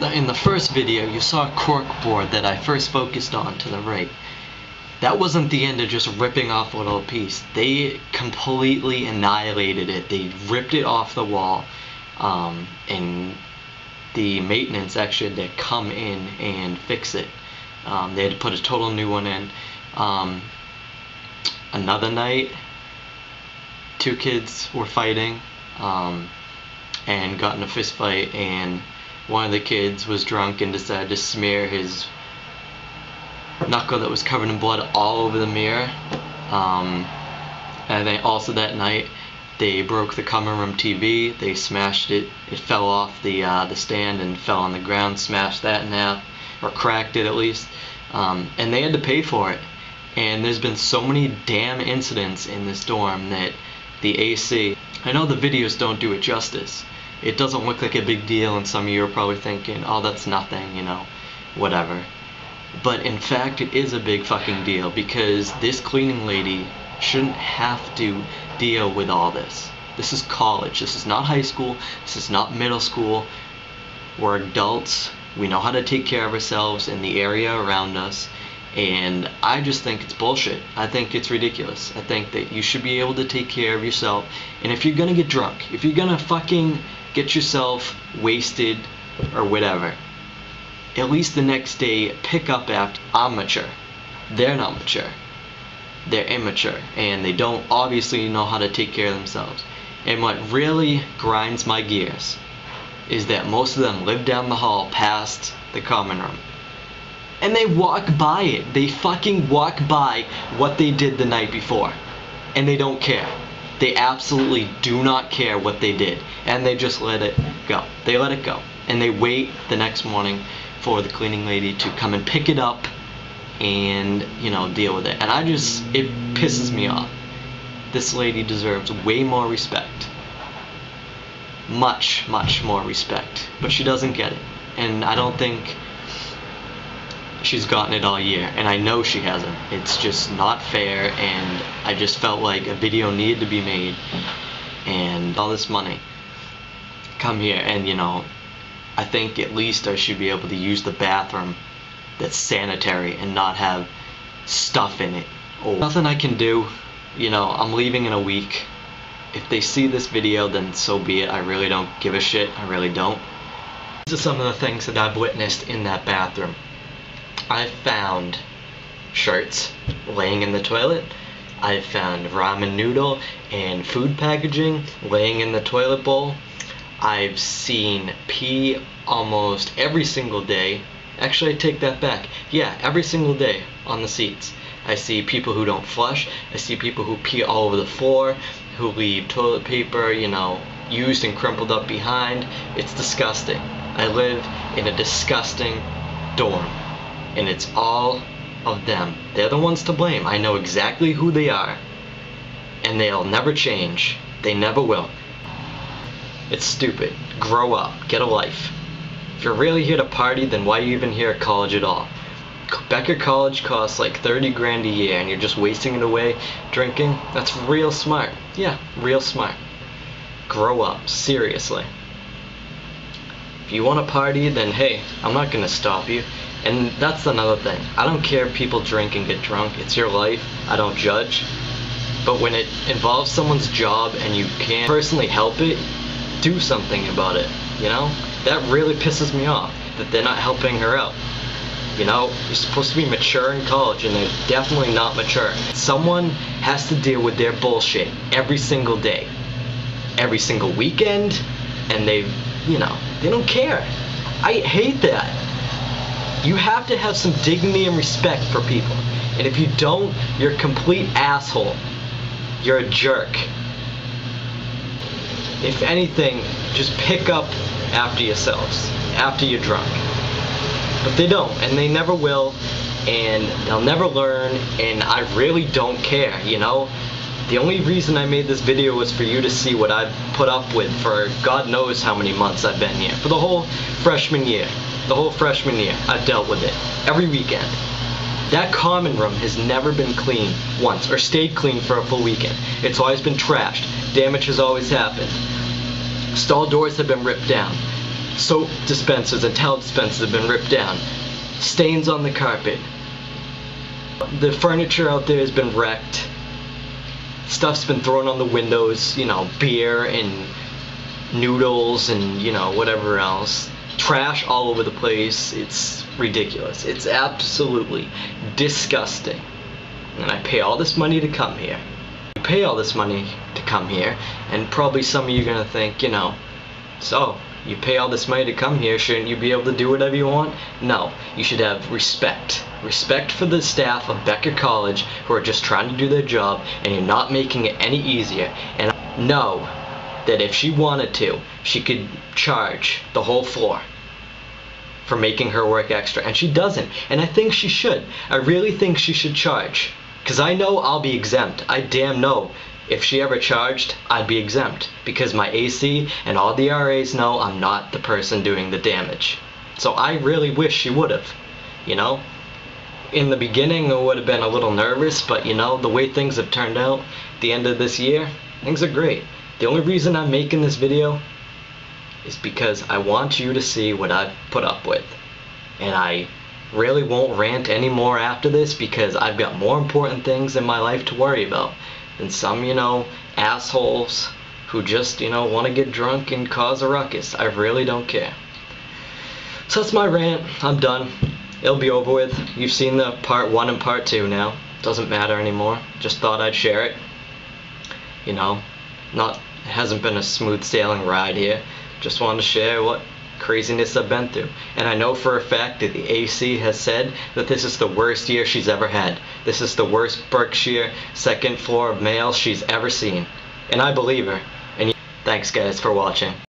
In the first video, you saw a cork board that I first focused on to the right. That wasn't the end of just ripping off a little piece. They completely annihilated it. They ripped it off the wall, and the maintenance actually had to come in and fix it. They had to put a total new one in. Another night, two kids were fighting and got in a fist fight, and one of the kids was drunk and decided to smear his knuckle that was covered in blood all over the mirror. And then also that night they broke the common room TV. They smashed it. It fell off the stand and fell on the ground, smashed that in half, or cracked it at least. And they had to pay for it. And there's been so many damn incidents in this dorm that the AC, I know the videos don't do it justice. It doesn't look like a big deal, and some of you are probably thinking, oh, that's nothing, you know, whatever. But in fact, it is a big fucking deal, because this cleaning lady shouldn't have to deal with all this. This is college. This is not high school. This is not middle school. We're adults. We know how to take care of ourselves in the area around us. And I just think it's bullshit. I think it's ridiculous. I think that you should be able to take care of yourself. And if you're gonna get drunk, if you're gonna fucking get yourself wasted or whatever, at least the next day pick up after. I'm mature. They're not mature. They're immature, and they don't obviously know how to take care of themselves. And what really grinds my gears is that most of them live down the hall past the common room. And they walk by it. They fucking walk by what they did the night before. And they don't care. They absolutely do not care what they did. And they just let it go. They let it go. And they wait the next morning for the cleaning lady to come and pick it up and, you know, deal with it. And it pisses me off. This lady deserves way more respect. Much, much more respect. But she doesn't get it. And I don't think she's gotten it all year, and I know she hasn't. It's just not fair, and I just felt like a video needed to be made, and all this money come here, and you know, I think at least I should be able to use the bathroom that's sanitary and not have stuff in it. Oh, nothing I can do. You know, I'm leaving in a week. If they see this video, then so be it. I really don't give a shit. I really don't. These are some of the things that I've witnessed in that bathroom. I found shirts laying in the toilet. I found ramen noodle and food packaging laying in the toilet bowl. I've seen pee almost every single day. Actually, I take that back. Yeah, every single day on the seats. I see people who don't flush. I see people who pee all over the floor, who leave toilet paper, you know, used and crumpled up behind. It's disgusting. I live in a disgusting dorm. And it's all of them. They're the ones to blame. I know exactly who they are. And they'll never change. They never will. It's stupid. Grow up. Get a life. If you're really here to party, then why are you even here at college at all? Becker College costs like 30 grand a year, and you're just wasting it away drinking? That's real smart. Yeah, real smart. Grow up. Seriously. If you want to party, then hey, I'm not going to stop you. And that's another thing. I don't care if people drink and get drunk. It's your life. I don't judge. But when it involves someone's job and you can't personally help it, do something about it, you know? That really pisses me off, that they're not helping her out. You know, you're supposed to be mature in college, and they're definitely not mature. Someone has to deal with their bullshit every single day, every single weekend, and you know, they don't care. I hate that. You have to have some dignity and respect for people. And if you don't, you're a complete asshole. You're a jerk. If anything, just pick up after yourselves, after you're drunk. But they don't, and they never will, and they'll never learn, and I really don't care, you know? The only reason I made this video was for you to see what I've put up with for God knows how many months I've been here. For the whole freshman year. The whole freshman year, I've dealt with it. Every weekend. That common room has never been clean once, or stayed clean for a full weekend. It's always been trashed. Damage has always happened. Stall doors have been ripped down. Soap dispensers and towel dispensers have been ripped down. Stains on the carpet. The furniture out there has been wrecked. Stuff's been thrown on the windows, you know, beer and noodles and, you know, whatever else. Trash all over the place. It's ridiculous. It's absolutely disgusting. And I pay all this money to come here. You pay all this money to come here, and probably some of you are going to think, you know, so you pay all this money to come here, shouldn't you be able to do whatever you want? No, you should have respect. Respect for the staff of Becker College who are just trying to do their job, and you're not making it any easier. And know that if she wanted to, she could charge the whole floor for making her work extra, and she doesn't. And I think she should. I really think she should charge, because I know I'll be exempt. I damn know if she ever charged, I'd be exempt, because my AC and all the RAs know I'm not the person doing the damage. So I really wish she would have, you know. In the beginning, I would have been a little nervous, but you know, the way things have turned out at the end of this year, things are great. The only reason I'm making this video is because I want you to see what I've put up with. And I really won't rant anymore after this, because I've got more important things in my life to worry about than some, you know, assholes who just, you know, want to get drunk and cause a ruckus. I really don't care. So that's my rant. I'm done. It'll be over with. You've seen the part 1 and part 2 now. Doesn't matter anymore. Just thought I'd share it. You know, it hasn't been a smooth sailing ride here. Just wanted to share what craziness I've been through. And I know for a fact that the AC has said that this is the worst year she's ever had. This is the worst Berkshire second floor of mail she's ever seen. And I believe her. And thanks guys for watching.